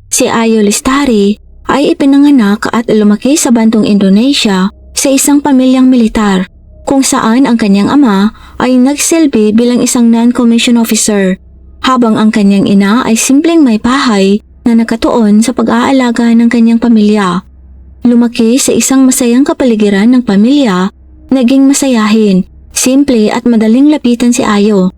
Si Ayo Lestari ay ipinanganak at lumaki sa Bandung, Indonesia sa isang pamilyang militar kung saan ang kanyang ama ay nagsilbi bilang isang non-commissioned officer habang ang kanyang ina ay simpleng may bahay na nakatuon sa pag-aalaga ng kanyang pamilya. Lumaki sa isang masayang kapaligiran ng pamilya, naging masayahin, simple at madaling lapitan si Ayo.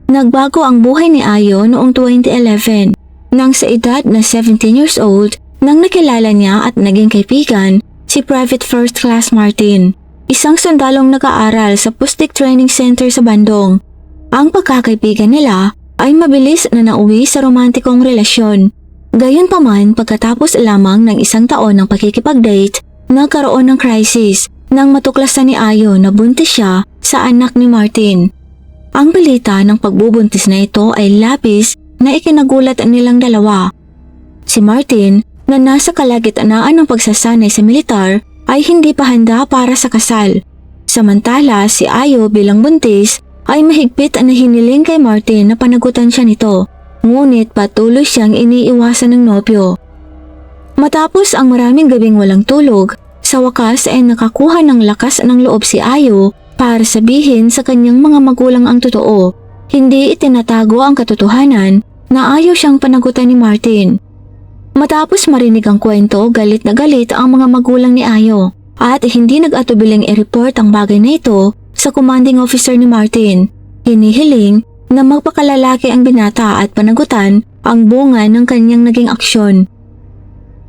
Nagbago ang buhay ni Ayo noong 2011 nang sa edad na 17 years old nang nakilala niya at naging kaibigan si Private First Class Martin, isang sundalong nag-aaral sa Pustik Training Center sa Bandung. Ang pagkakaibigan nila ay mabilis na nauwi sa romantikong relasyon. Gayunpaman, pagkatapos lamang ng isang taon ng pakikipag-date, nagkaroon ng crisis nang matuklasan ni Ayo na buntis siya sa anak ni Martin. Ang balita ng pagbubuntis na ito ay labis na ikinagulat nilang dalawa. Si Martin, na nasa kalagitnaan ng pagsasanay sa militar, ay hindi pa handa para sa kasal. Samantala, si Ayo bilang buntis ay mahigpit na hiniling kay Martin na panagutan siya nito, ngunit patuloy siyang iniiwasan ng nobyo. Matapos ang maraming gabing walang tulog, sa wakas ay nakakuha ng lakas ng loob si Ayo para sabihin sa kanyang mga magulang ang totoo. Hindi itinatago ang katotohanan na ayaw siyang panagutan ni Martin. Matapos marinig ang kwento, galit na galit ang mga magulang ni Ayo at hindi nag-atubiling i-report ang bagay na ito sa commanding officer ni Martin. Hinihiling na magpakalalaki ang binata at panagutan ang bunga ng kanyang naging aksyon.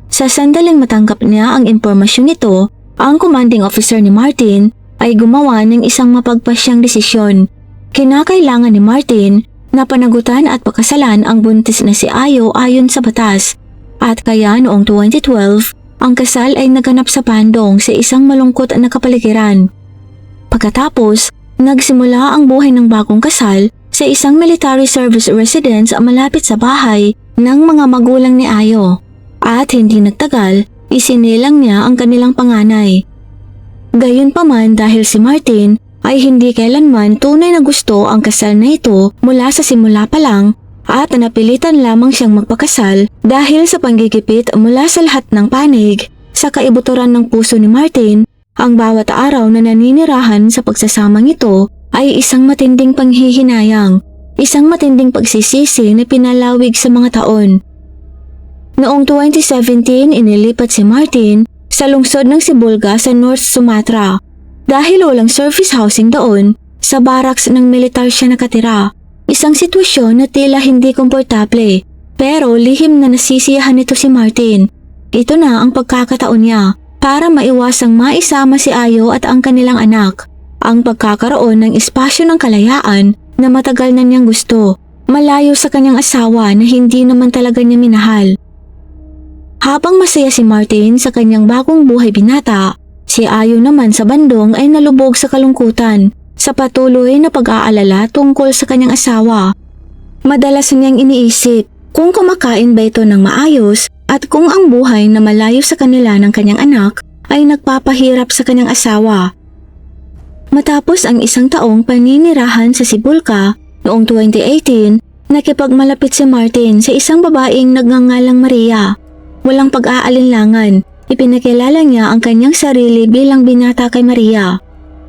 Sa sandaling matanggap niya ang impormasyong ito, ang commanding officer ni Martin ay gumawa ng isang mapagpasyang desisyon. Kinakailangan ni Martin na panagutan at pakasalan ang buntis na si Ayo ayon sa batas. At kaya noong 2012, ang kasal ay naganap sa Bandung sa isang malungkot na kapaligiran. Pagkatapos, nagsimula ang buhay ng bagong kasal sa isang military service residence malapit sa bahay ng mga magulang ni Ayo. At hindi nagtagal, isinilang niya ang kanilang panganay. Gayunpaman, dahil si Martin ay hindi kailanman tunay na gusto ang kasal na ito mula sa simula pa lang, at napilitan lamang siyang magpakasal dahil sa panggigipit mula sa lahat ng panig. Sa kaibuturan ng puso ni Martin, ang bawat araw na naninirahan sa pagsasamang ito ay isang matinding panghihinayang, isang matinding pagsisisi na pinalawig sa mga taon. Noong 2017, inilipat si Martin sa lungsod ng Sibolga sa North Sumatra. Dahil walang service housing doon, sa barracks ng militar siya nakatira. Isang sitwasyon na tila hindi komportable, pero lihim na nasisiyahan nito si Martin. Ito na ang pagkakataon niya para maiwasang maisama si Ayo at ang kanilang anak. Ang pagkakaroon ng espasyo ng kalayaan na matagal na niyang gusto, malayo sa kanyang asawa na hindi naman talaga niya minahal. Habang masaya si Martin sa kanyang bagong buhay binata, si Ayo naman sa Bandung ay nalubog sa kalungkutan sa patuloy na pag-aalala tungkol sa kanyang asawa. Madalas niyang iniisip kung kumakain ba ito ng maayos at kung ang buhay na malayo sa kanila ng kanyang anak ay nagpapahirap sa kanyang asawa. Matapos ang isang taong paninirahan sa Sibulka noong 2018, nakipagmalapit si Martin sa isang babaeng nagngangalang Maria. Walang pag-aalinlangan, ipinakilala niya ang kanyang sarili bilang binata kay Maria.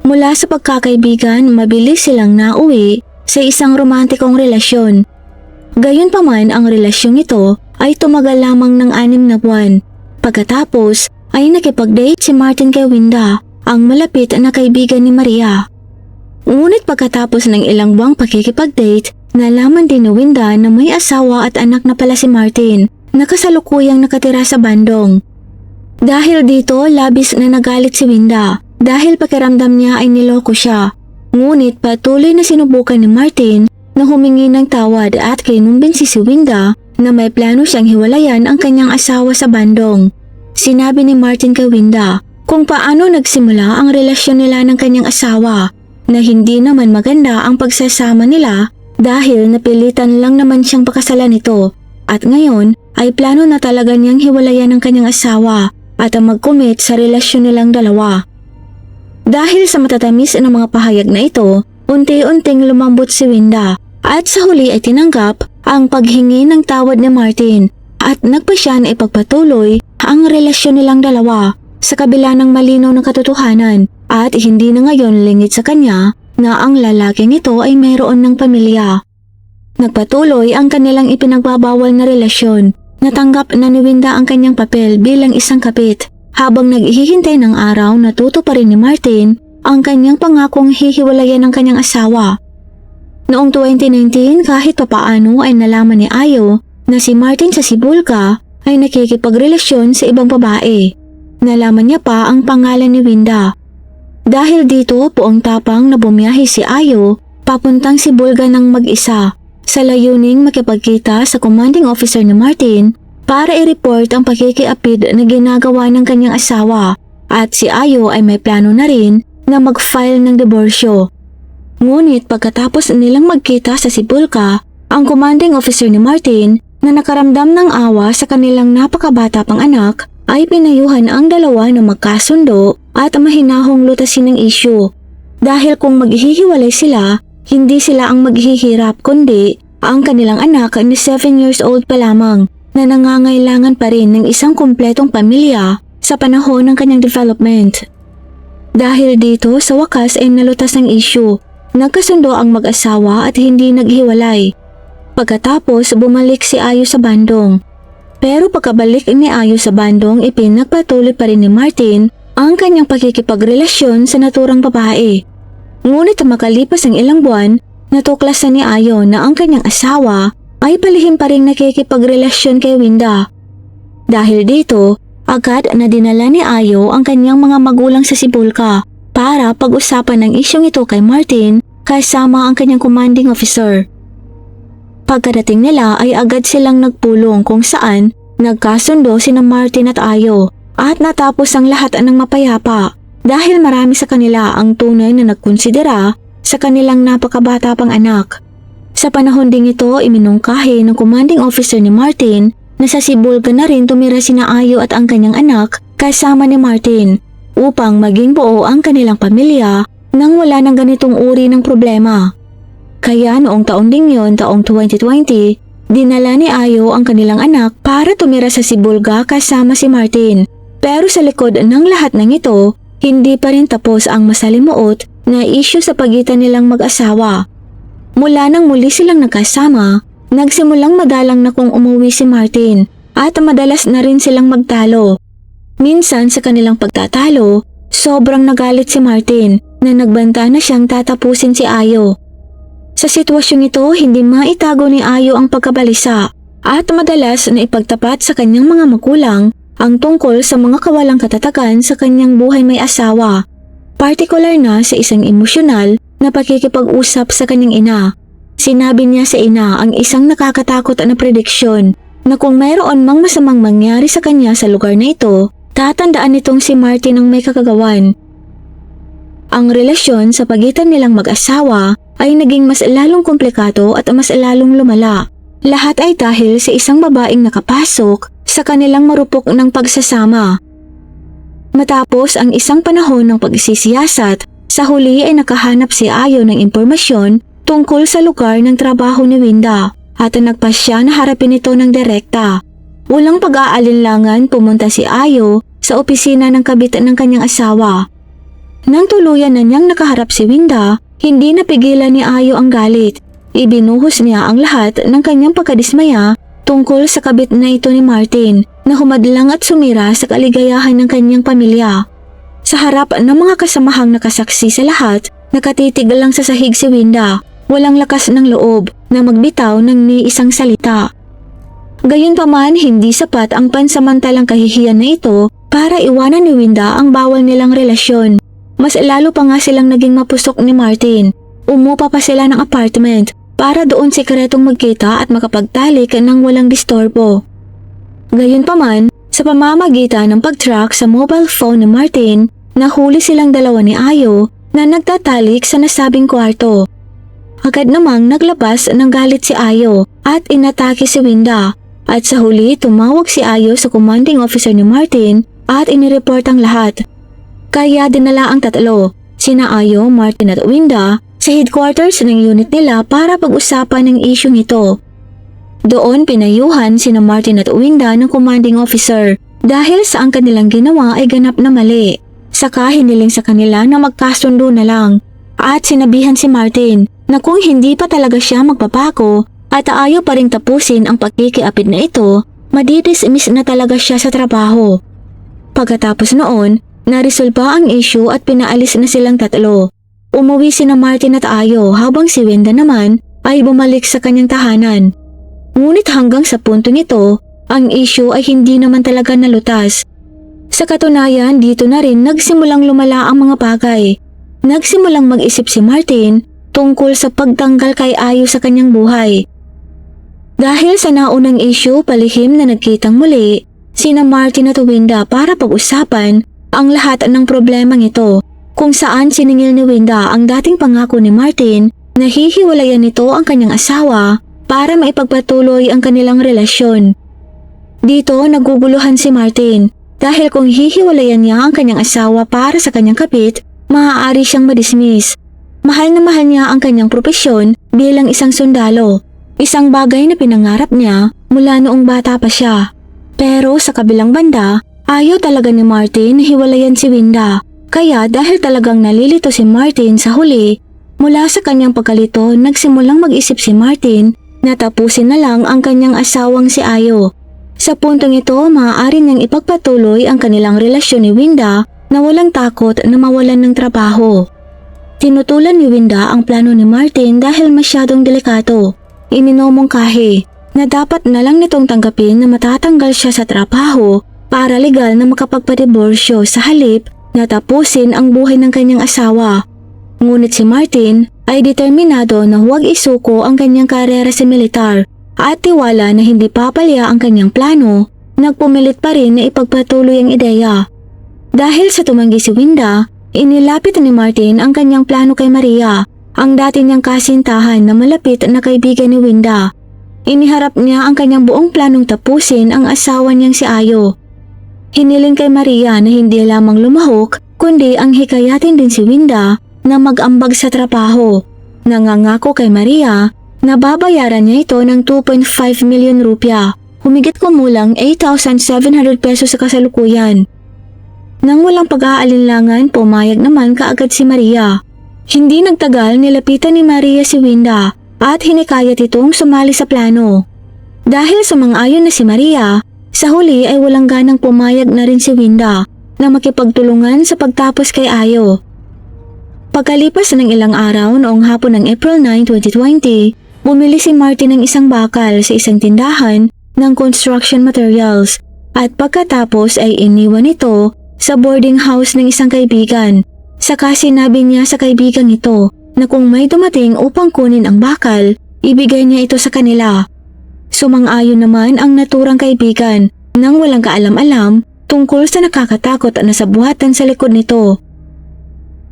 Mula sa pagkakaibigan, mabilis silang nauwi sa isang romantikong relasyon. Gayunpaman, ang relasyong ito ay tumagal lamang ng 6 na buwan. Pagkatapos ay nakipag-date si Martin kay Winda, ang malapit na kaibigan ni Maria. Ngunit pagkatapos ng ilang buwang pakikipag-date, nalaman din ni Winda na may asawa at anak na pala si Martin na kasalukuyang nakatira sa Bandung. Dahil dito, labis na nagalit si Winda dahil pakiramdam niya ay niloko siya. Ngunit patuloy na sinubukan ni Martin na humingi ng tawad at kinumbinsi si Winda na may plano siyang hiwalayan ang kanyang asawa sa Bandung. Sinabi ni Martin kay Winda kung paano nagsimula ang relasyon nila ng kanyang asawa, na hindi naman maganda ang pagsasama nila dahil napilitan lang naman siyang pakasalan nito, at ngayon ay plano na talaga niyang hiwalayan ang kanyang asawa at mag-commit sa relasyon nilang dalawa. Dahil sa matatamis ng mga pahayag na ito, unti-unting lumambot si Winda at sa huli ay tinanggap ang paghingi ng tawad ni Martin at at nagpasya na ipagpatuloy ang relasyon nilang dalawa sa kabila ng malinaw na katotohanan at hindi na ngayon lingid sa kanya na ang lalaking ito ay mayroon ng pamilya. Nagpatuloy ang kanilang ipinagbabawal na relasyon. Natanggap na ni Winda ang kanyang papel bilang isang kapit habang naghihintay ng araw na tutuparin ni Martin ang kanyang pangakong hihiwalayan ng kanyang asawa. Noong 2019 kahit papaano ay nalaman ni Ayo na si Martin sa Sibulca ay nakikipagrelasyon sa ibang babae. Nalaman niya pa ang pangalan ni Winda. Dahil dito puong tapang na bumiyahe si Ayo papuntang Sibulca ng mag-isa sa layuning makipagkita sa commanding officer ni Martin para i-report ang pakikiapid na ginagawa ng kanyang asawa at si Ayo ay may plano na rin na mag-file ng diborsyo. Ngunit pagkatapos nilang magkita sa Sibulca, ang commanding officer ni Martin na nakaramdam ng awa sa kanilang napakabata pang anak ay pinayuhan ang dalawa na magkasundo at mahinahong lutasin ng issue. Dahil kung maghihiwalay sila, hindi sila ang maghihirap kundi ang kanilang anak na 7 years old pa lamang na nangangailangan pa rin ng isang kumpletong pamilya sa panahon ng kanyang development. Dahil dito sa wakas ay nalutas ang issue. Nagkasundo ang mag-asawa at hindi naghiwalay. Pagkatapos bumalik si Ayo sa Bandung. Pero pagkabalik ni Ayo sa Bandung ipinagpatuloy pa rin ni Martin ang kanyang pakikipagrelasyon sa naturang babae. Ngunit makalipas ang ilang buwan, natuklasan ni Ayo na ang kanyang asawa ay palihim pa rin nakikipagrelasyon kay Winda. Dahil dito, agad na dinala ni Ayo ang kanyang mga magulang sa Sibulca para pag-usapan ng isyong ito kay Martin kasama ang kanyang commanding officer. Pagkadating nila ay agad silang nagpulong kung saan nagkasundo sina Martin at Ayo at natapos ang lahat ng mapayapa dahil marami sa kanila ang tunay na nagkonsidera sa kanilang napakabata pang anak. Sa panahon ding ito, iminungkahi ng commanding officer ni Martin na sa Sibulca na rin tumira sina Ayo at ang kanyang anak kasama ni Martin upang maging buo ang kanilang pamilya nang wala ng ganitong uri ng problema. Kaya noong taon ding yon, taong 2020, dinala ni Ayo ang kanilang anak para tumira sa Sibulca kasama si Martin. Pero sa likod ng lahat ng ito, hindi pa rin tapos ang masalimuot na issue sa pagitan nilang mag-asawa. Mula nang muli silang nagkasama, nagsimulang madalang na kung umuwi si Martin at madalas na rin silang magtalo. Minsan sa kanilang pagtatalo, sobrang nagalit si Martin na nagbanta na siyang tatapusin si Ayo. Sa sitwasyong ito, hindi maitago ni Ayo ang pagkabalisa at madalas na ipagtapat sa kanyang mga magulang ang tungkol sa mga kawalang katatagan sa kanyang buhay may asawa, partikular na sa isang emosyonal na pakikipag-usap sa kanyang ina. Sinabi niya sa ina ang isang nakakatakot na prediksyon na kung mayroon mang masamang mangyari sa kanya sa lugar na ito, tatandaan nitong si Martin ang may kakagawan. Ang relasyon sa pagitan nilang mag-asawa ay naging mas lalong komplikado at mas lalong lumala. Lahat ay dahil sa isang babaeng nakapasok sa kanilang marupok ng pagsasama. Matapos ang isang panahon ng pagsisiyasat, sa huli ay nakahanap si Ayo ng impormasyon tungkol sa lugar ng trabaho ni Winda at nagpasya na harapin ito ng direkta. Walang pag-aalinlangan pumunta si Ayo sa opisina ng kabit ng kanyang asawa. Nang tuluyan na niyang nakaharap si Winda, hindi napigilan ni Ayo ang galit. Ibinuhos niya ang lahat ng kanyang pagkadismaya tungkol sa kabit na ito ni Martin na humadlang at sumira sa kaligayahan ng kanyang pamilya. Sa harap ng mga kasamahang nakasaksi sa lahat, nakatitig lang sa sahig si Winda, walang lakas ng loob na magbitaw ng ni isang salita. Gayunpaman, hindi sapat ang pansamantalang kahihiyan na ito para iwanan ni Winda ang bawal nilang relasyon. Mas lalo pa nga silang naging mapusok ni Martin. Umupa pa sila ng apartment para doon sekretong magkita at makapagtalik ng walang disturbo. Gayunpaman, sa pamamagitan ng pag-track sa mobile phone ni Martin, nahuli silang dalawa ni Ayo na nagtatalik sa nasabing kwarto. Agad namang naglabas ng galit si Ayo at inatake si Winda at sa huli tumawag si Ayo sa commanding officer ni Martin at inireport ang lahat. Kaya dinala ang tatlo, sina Ayo, Martin at Winda, sa headquarters ng unit nila para pag-usapan ng isyong ito. Doon pinayuhan sina Martin at Winda ng commanding officer dahil sa ang kanilang ginawa ay ganap na mali. Saka hiniling sa kanila na magkasundo na lang at sinabihan si Martin na kung hindi pa talaga siya magpapako at ayaw pa ring tapusin ang pagkikiapid na ito, madidismiss na talaga siya sa trabaho. Pagkatapos noon, naresolba ang issue at pinaalis na silang tatlo. Umuwi sina Martin at Ayo habang si Winda naman ay bumalik sa kanyang tahanan. Ngunit hanggang sa puntong ito, ang issue ay hindi naman talaga nalutas. Sa katunayan, dito na rin nagsimulang lumala ang mga bagay. Nagsimulang mag-isip si Martin tungkol sa pagtanggal kay Ayo sa kanyang buhay. Dahil sa naunang issue, palihim na nagkitang muli sina Martin at Winda para pag-usapan ang lahat ng problemang ito, kung saan siningil ni Winda ang dating pangako ni Martin na hihiwalayan nito ang kanyang asawa para maipagpatuloy ang kanilang relasyon. Dito naguguluhan si Martin dahil kung hihiwalayan niya ang kanyang asawa para sa kanyang kapit, maaari siyang madismiss. Mahal na mahal niya ang kanyang propesyon bilang isang sundalo, isang bagay na pinangarap niya mula noong bata pa siya. Pero sa kabilang banda, ayaw talaga ni Martin na hiwalayan si Winda. Kaya dahil talagang nalilito si Martin sa huli, mula sa kanyang pagkalito nagsimulang mag-isip si Martin na tapusin na lang ang kanyang asawang si Ayo. Sa puntong ito, maaari niyang ipagpatuloy ang kanilang relasyon ni Winda na walang takot na mawalan ng trabaho. Tinutulan ni Winda ang plano ni Martin dahil masyadong delikato. Iminomongkahi na dapat na lang nitong tanggapin na matatanggal siya sa trabaho para legal na makapagpadiborsyo sa halip na tapusin ang buhay ng kanyang asawa. Ngunit si Martin ay determinado na huwag isuko ang kanyang karera sa militar at tiwala na hindi papalya ang kanyang plano, nagpumilit pa rin na ipagpatuloy ang ideya. Dahil sa tumanggi si Winda, inilapit ni Martin ang kanyang plano kay Maria, ang dati niyang kasintahan na malapit na kaibigan ni Winda. Iniharap niya ang kanyang buong planong tapusin ang asawa niyang si Ayo. Hiniling kay Maria na hindi lamang lumahok kundi ang hikayatin din si Winda na mag-ambag sa trabaho. Nangangako kay Maria na babayaran niya ito ng 2.5 milyon rupya, humigit kumulang 8,700 pesos sa kasalukuyan. Nang walang pag-aalinlangan, pumayag naman kaagad si Maria. Hindi nagtagal, nilapitan ni Maria si Winda at hinikayat itong sumali sa plano. Dahil sumang-ayon na si Maria, sa huli ay walang ganang pumayag na rin si Winda na makipagtulungan sa pagtapos kay Ayo. Pagkalipas ng ilang araw noong hapon ng April 9, 2020, bumili si Martin ng isang bakal sa isang tindahan ng construction materials at pagkatapos ay iniwan ito sa boarding house ng isang kaibigan. Saka sinabi niya sa kaibigang ito na kung may dumating upang kunin ang bakal, ibigay niya ito sa kanila. Sumang-ayon naman ang naturang kaibigan nang walang kaalam-alam tungkol sa nakakatakot na sabuhatan sa likod nito.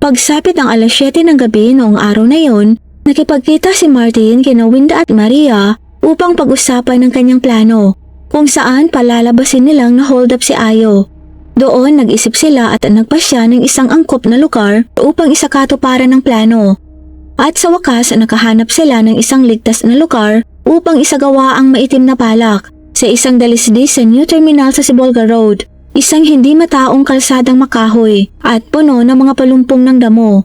Pagsapit ng alas 7 ng gabi noong araw na yon, nakipagkita si Martin kina Winda at Maria upang pag-usapan ng kanyang plano, kung saan palalabasin nilang na-hold up si Ayo. Doon nag-isip sila at nagpasya ng isang angkop na lugar upang isakatuparan ng plano. At sa wakas nakahanap sila ng isang ligtas na lugar upang isagawa ang maitim na balak sa isang dalisdis sa New Terminal sa Sibolga Road, isang hindi mataong kalsadang makahoy at puno ng mga palumpong ng damo.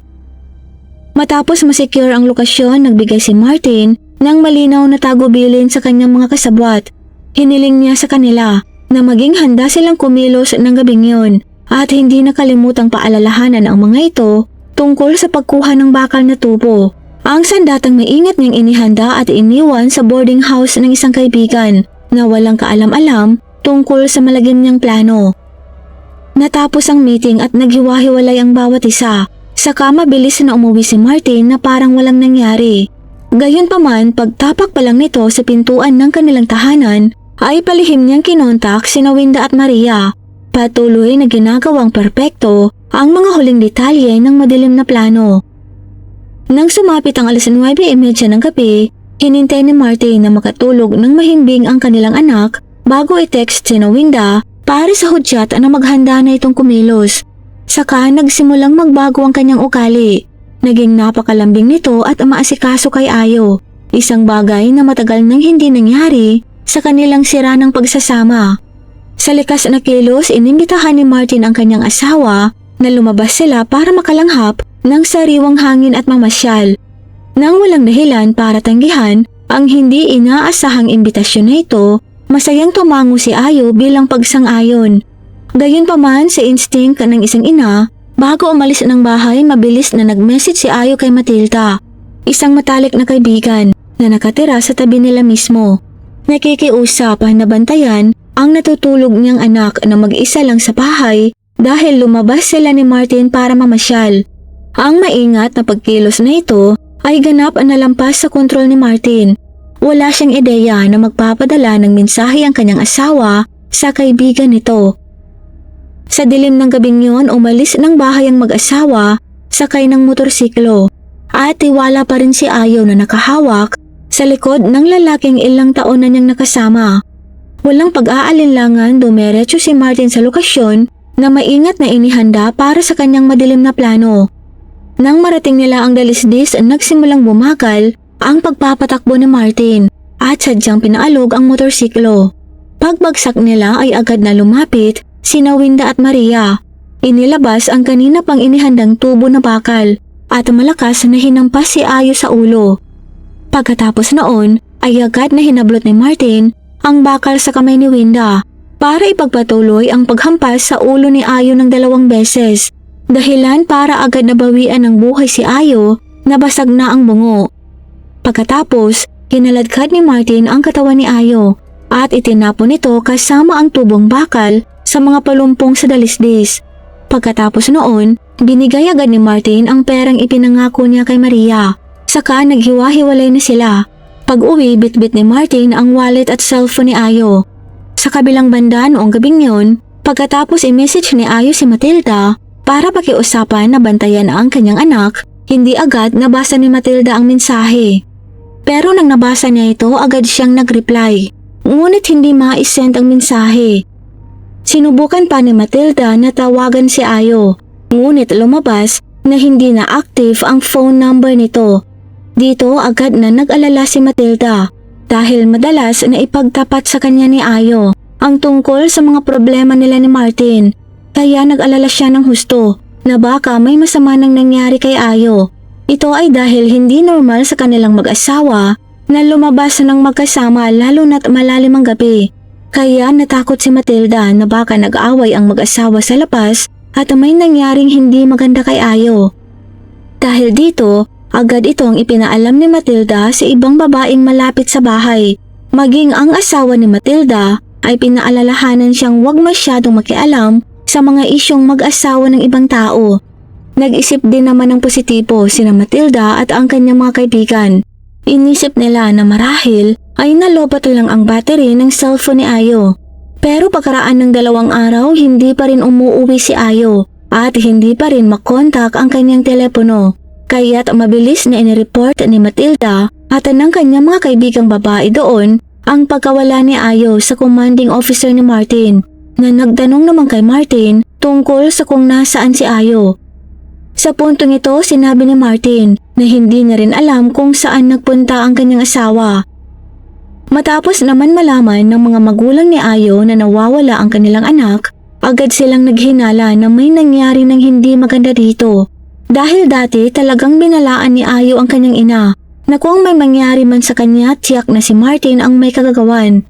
Matapos masecure ang lokasyon, nagbigay si Martin ng malinaw na tagubilin sa kanyang mga kasabwat. Hiniling niya sa kanila na maging handa silang kumilos ng gabing yun at hindi nakalimutang paalalahanan ang mga ito tungkol sa pagkuha ng bakal na tubo. Ang sandatang maingat niyang inihanda at iniwan sa boarding house ng isang kaibigan na walang kaalam-alam tungkol sa malagim niyang plano. Natapos ang meeting at naghiwa-hiwalay ang bawat isa. Saka mabilis na umuwi si Martin na parang walang nangyari. Gayunpaman, pagtapak pa lang nito sa pintuan ng kanilang tahanan, ay palihim niyang kinontak sina Winda at Maria. Patuloy na ginagawang perpekto ang mga huling detalye ng madilim na plano. Nang sumapit ang alas 9:30 ng gabi, hinintay ni Martin na makatulog ng mahimbing ang kanilang anak bago i-text sina Winda para sa hudyat na maghanda na itong kumilos. Saka nagsimulang magbago ang kanyang ugali. Naging napakalambing nito at maasikaso kay Ayo. isang bagay na matagal nang hindi nangyari sa kanilang sira ng pagsasama. Sa likas na kilos, inimbitahan ni Martin ang kanyang asawa na lumabas sila para makalanghap ng sariwang hangin at mamasyal. Nang walang dahilan para tanggihan ang hindi inaasahang imbitasyon na ito, masayang tumango si Ayo bilang pagsang-ayon. Gayunpaman sa instinct ng isang ina, bago umalis ng bahay mabilis na nag-message si Ayo kay Matilda, isang matalik na kaibigan na nakatira sa tabi nila mismo. Nakikiusap na bantayan ang natutulog niyang anak na mag-isa lang sa bahay dahil lumabas sila ni Martin para mamasyal. Ang maingat na pagkilos na ito ay ganap na lampas sa kontrol ni Martin. Wala siyang ideya na magpapadala ng mensahe ang kanyang asawa sa kaibigan nito. Sa dilim ng gabing yon, umalis ng bahay ang mag-asawa sakay ng motorsiklo at tiwala pa rin si Ayo na nakahawak sa likod ng lalaking ilang taon na niyang nakasama. Walang pag-aalinlangan, dumiretso si Martin sa lokasyon na maingat na inihanda para sa kanyang madilim na plano. Nang marating nila ang dalisdis, nagsimulang bumagal ang pagpapatakbo ni Martin at sadyang pinaalog ang motorsiklo. Pagbagsak nila ay agad na lumapit sina Winda at Maria. Inilabas ang kanina pang inihandang tubo na bakal at malakas na hinampas si Ayo sa ulo. Pagkatapos noon ay agad na hinablot ni Martin ang bakal sa kamay ni Winda para ipagpatuloy ang paghampas sa ulo ni Ayo ng 2 beses. Dahilan para agad na bawian ng buhay si Ayo na basag na ang bungo. Pagkatapos, kinaladkad ni Martin ang katawan ni Ayo at itinapon ito kasama ang tubong bakal sa mga palumpong sa dalisdis. Pagkatapos noon, binigay agad ni Martin ang perang ipinangako niya kay Maria. Saka naghiwa-hiwalay na sila. Pag-uwi, bitbit ni Martin ang wallet at cellphone ni Ayo. Sa kabilang banda noong gabing yon, pagkatapos i-message ni Ayo si Matilda para pakiusapan na bantayan ang kanyang anak, hindi agad nabasa ni Matilda ang mensahe. Pero nang nabasa niya ito, agad siyang nag-reply. Ngunit hindi ma-send ang mensahe. Sinubukan pa ni Matilda na tawagan si Ayo, ngunit lumabas na hindi na active ang phone number nito. Dito agad na nag-alala si Matilda dahil madalas na ipagtapat sa kanya ni Ayo ang tungkol sa mga problema nila ni Martin. Kaya nag-alala siya ng husto na baka may masama nang nangyari kay Ayo. Ito ay dahil hindi normal sa kanilang mag-asawa na lumabas ng magkasama lalo na't malalim ang gabi. Kaya natakot si Matilda na baka nag-away ang mag-asawa sa labas at may nangyaring hindi maganda kay Ayo. Dahil dito, agad itong ipinaalam ni Matilda sa ibang babaeng malapit sa bahay. Maging ang asawa ni Matilda ay pinaalalahanan siyang huwag masyadong makialam sa mga isyong mag-asawa ng ibang tao. Nag-isip din naman ng positibo sina Matilda at ang kanyang mga kaibigan. Inisip nila na marahil ay nalobat lang ang battery ng cellphone ni Ayo. Pero pagkaraan ng 2 araw, hindi pa rin umuuwi si Ayo at hindi pa rin makontak ang kanyang telepono. Kaya't mabilis na inireport ni Matilda at ng kanyang mga kaibigang babae doon ang pagkawala ni Ayo sa commanding officer ni Martin, na nagtanong naman kay Martin tungkol sa kung nasaan si Ayo. Sa puntong ito, sinabi ni Martin na hindi na rin alam kung saan nagpunta ang kanyang asawa. Matapos naman malaman ng mga magulang ni Ayo na nawawala ang kanilang anak, agad silang naghinala na may nangyari ng hindi maganda dito. Dahil dati talagang binalaan ni Ayo ang kanyang ina na kung may mangyari man sa kanya, tiyak na si Martin ang may kagagawan.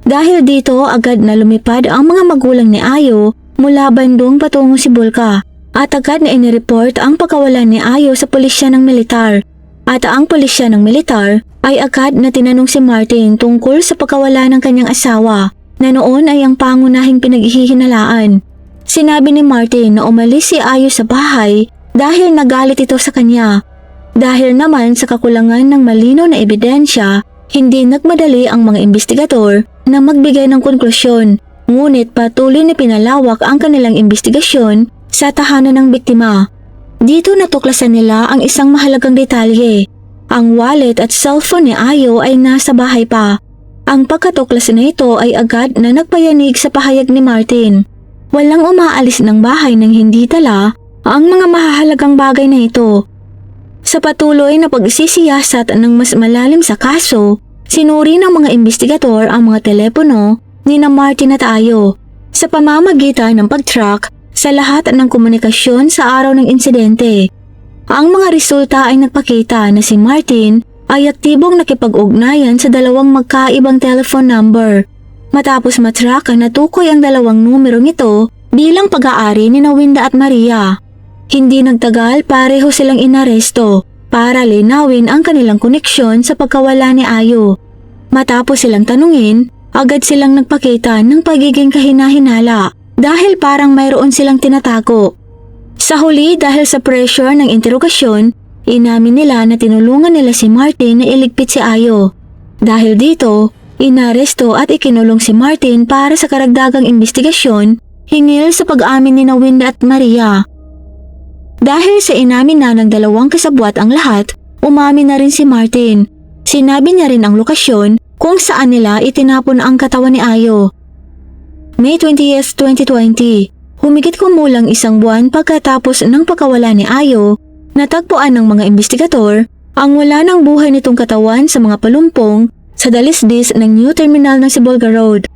Dahil dito, agad na lumipad ang mga magulang ni Ayo mula Bandung patungo si Bulka at agad na inireport ang pagkawalan ni Ayo sa pulisya ng militar. At ang pulisya ng militar ay agad na tinanong si Martin tungkol sa pagkawala ng kanyang asawa na noon ay ang pangunahing pinaghihinalaan. Sinabi ni Martin na umalis si Ayo sa bahay dahil nagalit ito sa kanya. Dahil naman sa kakulangan ng malinaw na ebidensya, hindi nagmadali ang mga investigador na magbigay ng konklusyon. Ngunit patuloy na pinalawak ang kanilang investigasyon sa tahanan ng biktima. Dito natuklasan nila ang isang mahalagang detalye. Ang wallet at cellphone ni Ayo ay nasa bahay pa. Ang pagkatuklas na ito ay agad na nagpayanig sa pahayag ni Martin. Walang umaalis ng bahay nang hindi dala ang mga mahalagang bagay na ito. Sa patuloy na pagsisiyasat ng mas malalim sa kaso, sinuri ng mga investigador ang mga telepono ni na Martin at Ayo sa pamamagitan ng pag-track sa lahat ng komunikasyon sa araw ng insidente. Ang mga resulta ay nagpakita na si Martin ay aktibong nakipag-ugnayan sa dalawang magkaibang telephone number. Matapos matrack, natukoy ang dalawang numerong ito bilang pag-aari ni Winda at Maria. Hindi nagtagal, pareho silang inaresto para linawin ang kanilang koneksyon sa pagkawala ni Ayo. Matapos silang tanungin, agad silang nagpakita ng pagiging kahina-hinala dahil parang mayroon silang tinatago. Sa huli, dahil sa pressure ng interogasyon, inamin nila na tinulungan nila si Martin na iligpit si Ayo. Dahil dito, inaresto at ikinulong si Martin para sa karagdagang investigasyon hingil sa pag-amin ni Winda at Maria. Dahil sa inamin na ng dalawang kasabwat ang lahat, umamin na rin si Martin. Sinabi niya rin ang lokasyon kung saan nila itinapon ang katawan ni Ayo. May 20th, 2020, humigit kumulang isang buwan pagkatapos ng pagkawala ni Ayo, natagpuan ng mga investigador ang wala ng buhay nitong katawan sa mga palumpong sa dalisdis ng New Terminal ng Sibolga Road.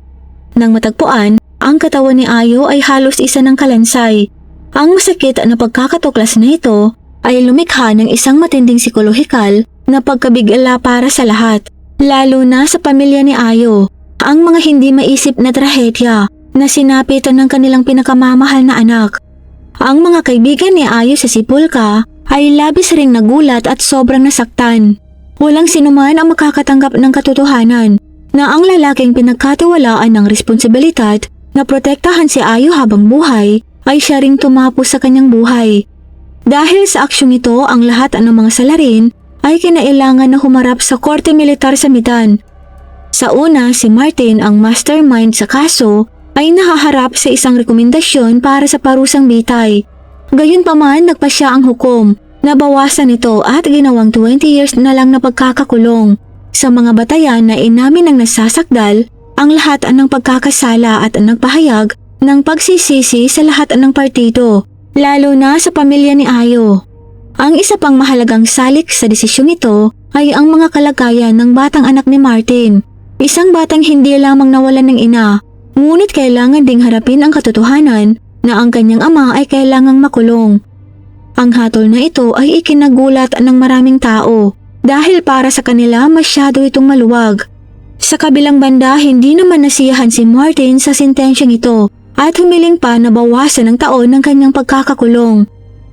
Nang matagpuan, ang katawan ni Ayo ay halos isa ng kalansay. Ang masakit na pagkakatuklas na ito ay lumikha ng isang matinding psikolohikal na pagkabigala para sa lahat, lalo na sa pamilya ni Ayo. Ang mga hindi maisip na trahedya na sinapitan ng kanilang pinakamamahal na anak. Ang mga kaibigan ni Ayo sa Sipolka ay labis ring nagulat at sobrang nasaktan. Walang sinuman ang makakatanggap ng katotohanan na ang lalaking pinagkatiwalaan ng responsibilidad na protektahan si Ayo habang buhay ay siya ring tumapos sa kanyang buhay. Dahil sa aksyong ito, ang lahat ng mga salarin ay kinailangan na humarap sa korte militar sa Midan. Sa una, si Martin, ang mastermind sa kaso, ay nahaharap sa isang rekomendasyon para sa parusang bitay. Gayunpaman, nagpasya ang hukom, nabawasan ito at ginawang 20 years na lang na pagkakakulong. Sa mga batayan na inamin ng nasasakdal, ang lahat ng pagkakasala at nagpahayag ng pagsisisi sa lahat ng partido, lalo na sa pamilya ni Ayo. Ang isa pang mahalagang salik sa desisyong ito ay ang mga kalagayan ng batang anak ni Martin. Isang batang hindi lamang nawalan ng ina, ngunit kailangan ding harapin ang katotohanan na ang kanyang ama ay kailangang makulong. Ang hatol na ito ay ikinagulat ng maraming tao dahil para sa kanila masyado itong maluwag. Sa kabilang banda, hindi naman nasiyahan si Martin sa sentensyang ito at humiling pa na bawasan ng taon ng kanyang pagkakakulong.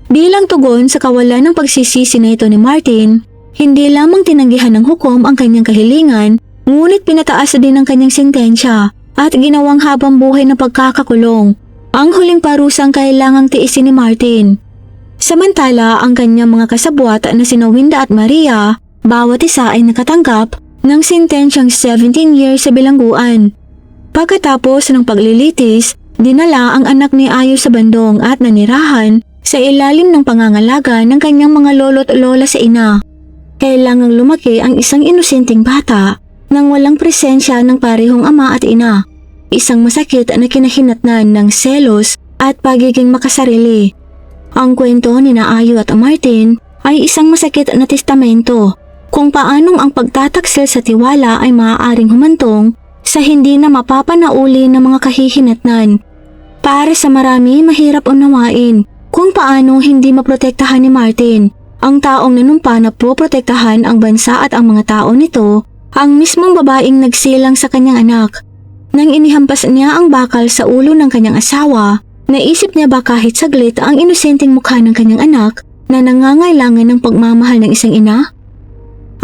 Bilang tugon sa kawalan ng pagsisisi na ito ni Martin, hindi lamang tinanggihan ng hukom ang kanyang kahilingan, ngunit pinataas din ang kanyang sentensya at ginawang habang buhay na pagkakakulong, ang huling parusang kailangang tiisin ni Martin. Samantala, ang kanyang mga kasabwat na sina Winda at Maria, bawat isa ay nakatanggap ng sentensyang 17 years sa bilangguan. Pagkatapos ng paglilitis, dinala ang anak ni Ayo sa bandong at nanirahan sa ilalim ng pangangalaga ng kanyang mga lolo't lola sa ina. Kailangang lumaki ang isang inosenteng bata nang walang presensya ng parehong ama at ina. Isang masakit na kinahinatnan ng selos at pagiging makasarili. Ang kwento ni na Ayo at Martin ay isang masakit na testamento kung paanong ang pagtataksil sa tiwala ay maaaring humantong sa hindi na mapapanauli ng mga kahihinatnan. Para sa marami, mahirap unawain kung paano hindi maprotektahan ni Martin, ang taong nanumpa na poprotektahan ang bansa at ang mga tao nito, ang mismong babaeng nagsilang sa kanyang anak. Nang inihampas niya ang bakal sa ulo ng kanyang asawa, naisip niya ba kahit saglit ang inosenteng mukha ng kanyang anak na nangangailangan ng pagmamahal ng isang ina?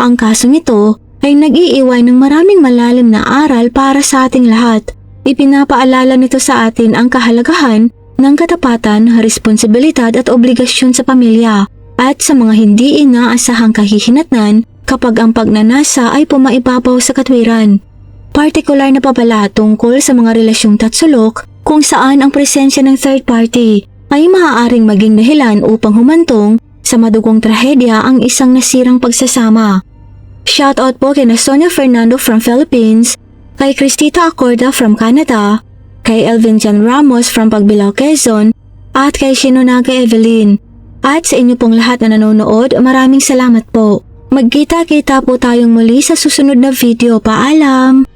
Ang kasong ito ay nag-iiwan ng maraming malalim na aral para sa ating lahat. Ipinapaalala nito sa atin ang kahalagahan ng katapatan, responsibilidad at obligasyon sa pamilya at sa mga hindi inaasahang kahihinatnan kapag ang pagnanasa ay pumaibabaw sa katwiran. Partikular na pabala tungkol sa mga relasyong tatsulok kung saan ang presensya ng third party ay maaaring maging dahilan upang humantong sa madugong trahedya ang isang nasirang pagsasama. Shoutout po kay Sonia Fernando from Philippines, kay Cristita Acorda from Canada, kay Elvin Jan Ramos from Pagbilao, Quezon, at kay Shinonaga Evelyn. At sa inyo pong lahat na nanonood, maraming salamat po. Magkita-kita po tayong muli sa susunod na video. Paalam!